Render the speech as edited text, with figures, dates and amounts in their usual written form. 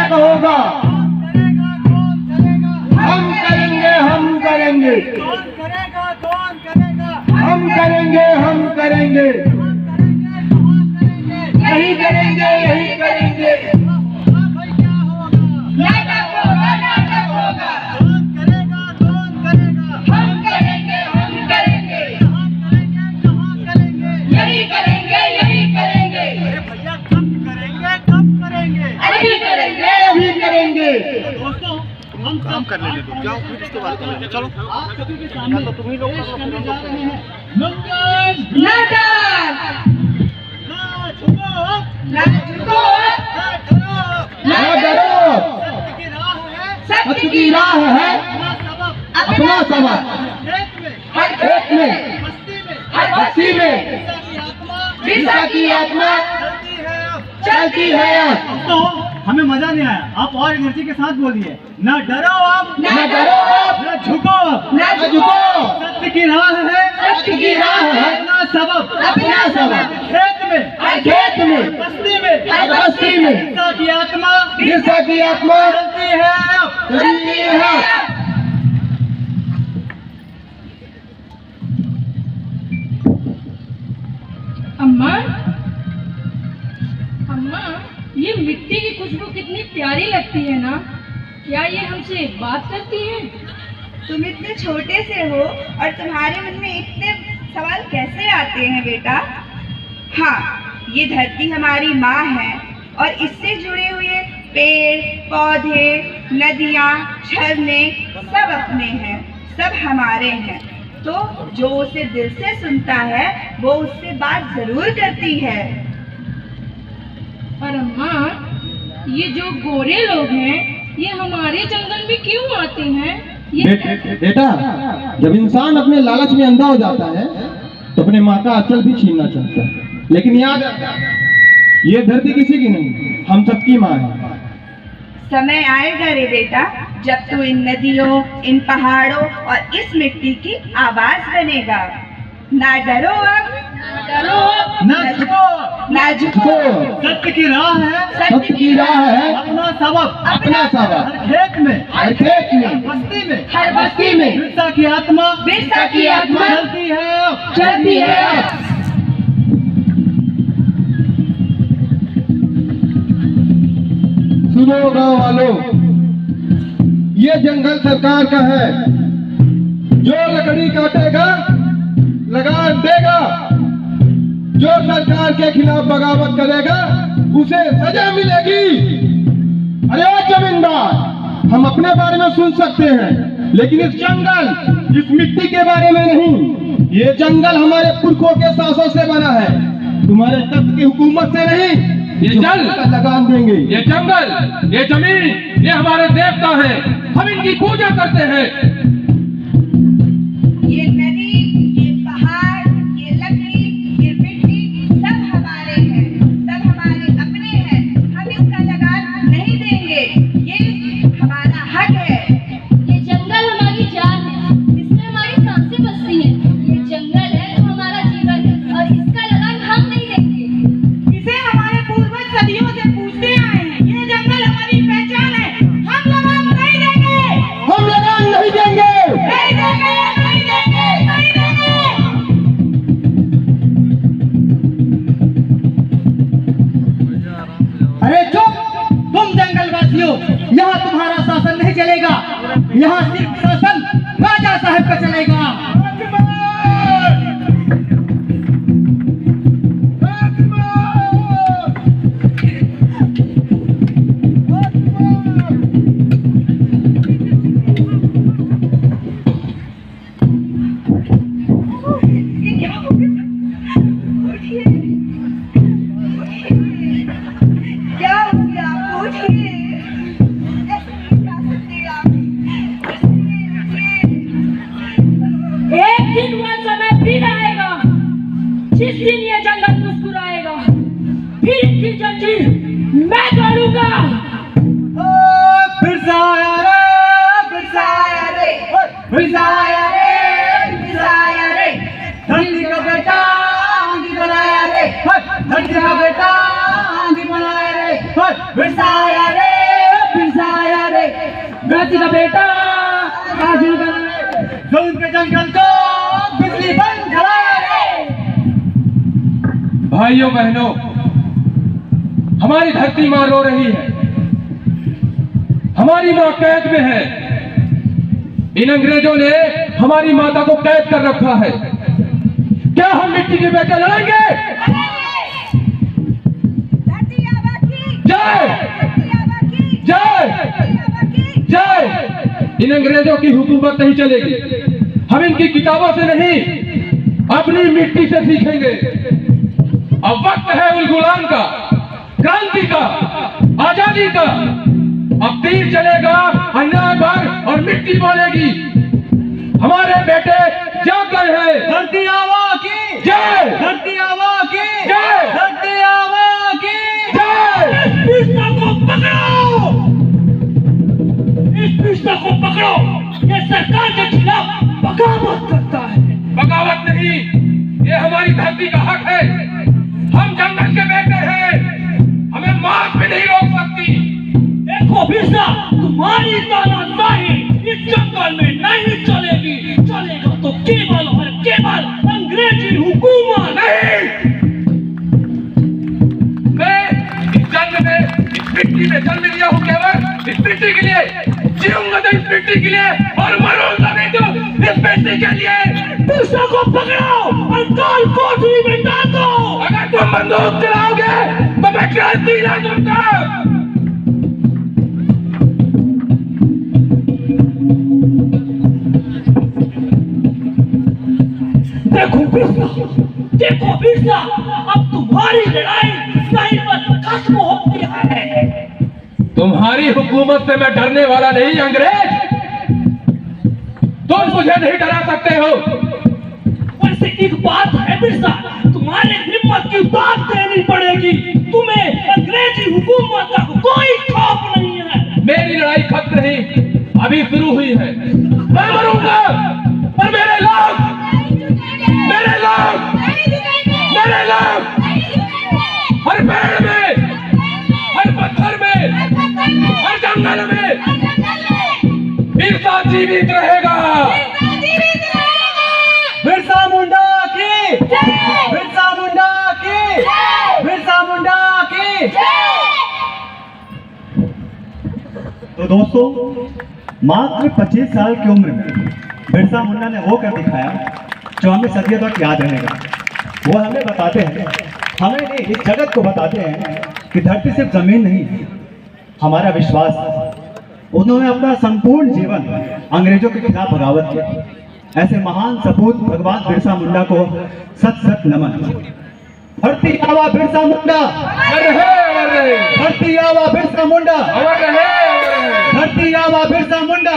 हक होगा। हम करेंगे, हम करेंगे, हम करेंगे, हम करेंगे, यही करेंगे, यही करेंगे। नाटक होगा, नाटक होगा। हम करेंगे, हम करेंगे, यही करेंगे, यही करेंगे। अरे भैया कब करेंगे, कब करेंगे? अभी करेंगे, अभी करेंगे। दोस्तों हम काम कर लेंगे, तो जाओ फिर इसके बाद करेंगे। चलो आप सभी के सामने तो तुम ही लोग करने जा रहे हैं मंगल नाटक। ना झुको, ना झुको, ना डरो, सत्य की राह है अपना सबक। हर खेत में, हर बस्ती में बिरसा की आत्मा चलती है अब। तो हमें मजा नहीं आया, आप और एनर्जी के साथ बोलिए। न डरो अब, न डरो अब, न झुको अब, न झुको, सत्य की राह है, सत्य की राह है अपना सबक, अपना सबक। खेत में, हर खेत में, बस्ती में, हर बस्ती में बिरसा की आत्मा बिरसा की आत्मा चलती है अब। चलती है अब। अम्मा, अम्मा, ये मिट्टी की खुशबू कितनी प्यारी लगती है ना। क्या ये हमसे बात करती है? तुम इतने छोटे से हो और तुम्हारे मन में इतने सवाल कैसे आते हैं बेटा? हाँ, ये धरती हमारी माँ है और इससे जुड़े हुए पेड़, पौधे, नदियाँ, झरने सब अपने हैं, सब हमारे हैं। तो जो उसे दिल से सुनता है वो उससे बात जरूर करती है। पर अम्मा, ये जो गोरे लोग हैं, ये हमारे जंगल में क्यों आते हैं? बेटा, जब इंसान अपने लालच में अंधा हो जाता है तो अपने माँ का आंचल भी छीनना चाहता है। लेकिन याद रखना, ये धरती किसी की नहीं, हम सबकी माँ है। समय आएगा रे बेटा जब तू इन नदियों, इन पहाड़ों और इस मिट्टी की आवाज बनेगा। ना डरो अब, डरो, न झुको, ना झुको, सत्य की राह है, सत्य की राह है अपना सबक, अपना सबक। हर खेत में, हर खेत हर में, बस्ती में, हर बस्ती में बिरसा की आत्मा बिरसा की आत्मा चलती है अब। चलती है अब। सुनो गांव वालों, ये जंगल सरकार का है। जो लकड़ी काटेगा लगान देगा, जो सरकार के खिलाफ बगावत करेगा उसे सजा मिलेगी। अरे ओ जमींदार, हम अपने बारे में सुन सकते हैं लेकिन इस जंगल, इस मिट्टी के बारे में नहीं। ये जंगल हमारे पुरखों के सांसों से बना है, तुम्हारे तख्त की हुकूमत से नहीं। ये जल लगान देंगे। ये जंगल, ये जमीन, ये हमारे देवता हैं, हम इनकी पूजा करते हैं। ये नदी, ये पहाड़, ये लकड़ी, ये मिट्टी सब हमारे हैं, सब हमारे अपने हैं। हम इसका लगान नहीं देंगे, ये हमारा हक है। ये जंगल हमारी जान है, इसमें हमारी सांसें बसती हैं। ये जंगल है तो हमारा जीवन है और इसका लगान हम नहीं देंगे। इसे हमारे पूर्वज सदियों से पूछते आए हैं। ये जंगल हमारी पहचान है, हम लगान नहीं देंगे, हम लगान नहीं देंगे। नहीं देंगे, नहीं देंगे, नहीं देंगे। अरे चुप, तुम जंगलवासियों, यहाँ तुम्हारा शासन नहीं चलेगा। यहाँ सिर्फ शासन राजा साहब का चलेगा। ये क्या हो गया? उठिए, क्या हो गया? उठिए, ऐसे नहीं जा सकते आप। एक दिन वह समय फिर आएगा जिस दिन ये जंगल मुस्कुराएगा। फिर इनकी जंजीर मैं तोड़ूंगा। बिरसा आया रे, बिरसा आया रे, बिरसा आया रे, बिरसा आया रे। धरती का बेटा आंधी बनाया रे, धरती का बेटा आंधी बनाया रे। बिरसा आया रे, आदिवासी का बेटा जुल्म के जंगल को बिजली बंद करा रे। भाइयों बहनों, हमारी धरती माँ रो रही है, हमारी माँ कैद में है। इन अंग्रेजों ने हमारी माता को कैद कर रखा है। क्या हम मिट्टी के बेटे लड़ेंगे? जय जय जय। इन अंग्रेजों की हुकूमत नहीं चलेगी। हम इनकी किताबों से नहीं, अपनी मिट्टी से सीखेंगे। अब वक्त है उस गुलाम का, क्रांति का, आजादी का। अब तीर चलेगा, अन्याय पर और मिट्टी बोलेगी। हमारे बेटे जाग गए हैं। धरती आवा की जय, धरती आवा की जय, धरती आवा की जय। इस पिस्ता को पकड़ो, इस पिस्ता को पकड़ो। ये सरकार के खिलाफ बगावत करता है। बगावत नहीं, ये हमारी धरती का हक है। हम जंगल के बेटे हैं, हमें मौत भी नहीं रोक सकती। देखो बिरसा, तुम्हारी तानाशाही इस जंगल में नहीं चलेगी। चलेगा तो केवल और केवल अंग्रेजी हुकूमत। नहीं, मैं इस जंग में, इस मिट्टी में जन्म लिया हूँ केवल इस मिट्टी के लिए। जीऊंगा तो इस मिट्टी के लिए और मरूंगा भी तो इस मिट्टी के लिए। बिरसा को पकड़ो और काल कोठरी में डाल दो। अगर तुम बंदूक चलाओगे तो मैं क्रांति ला दूंगा। देखो बिरसा, अब तुम्हारी लड़ाई कहीं पर खत्म होती है। तुम्हारी हुकूमत से मैं डरने वाला नहीं अंग्रेज। तुम मुझे नहीं डरा सकते हो। वैसे एक बात है बिरसा, तुम्हारे हिम्मत की बात देनी पड़ेगी। तुम्हें अंग्रेजी हुकूमत का कोई खौफ नहीं है। मेरी लड़ाई खत्म नहीं, अभी शुरू हुई है। मैं मरूंगा पर मेरे लोग, मेरे लोग, मेरे लोग हर पेड़ में, हर पत्थर में, हर जंगल में बिरसा जीवित रहेगा। बिरसा मुंडा की बिरसा मुंडा की बिरसा मुंडा की। तो दोस्तों, मात्र 25 साल की उम्र में बिरसा मुंडा ने वो कर दिखाया जो हमें सदियों तक याद रहेगा। वो हमें बताते हैं, हमें नहीं इस जगत को बताते हैं कि धरती सिर्फ जमीन नहीं, हमारा विश्वास। उन्होंने अपना संपूर्ण जीवन अंग्रेजों के खिलाफ बगावत किया। ऐसे महान सपूत भगवान बिरसा मुंडा को सत सत नमन। धरती आवा बिरसा मुंडा, धरती आवा बिरसा मुंडा, धरती आवा बिरसा मुंडा।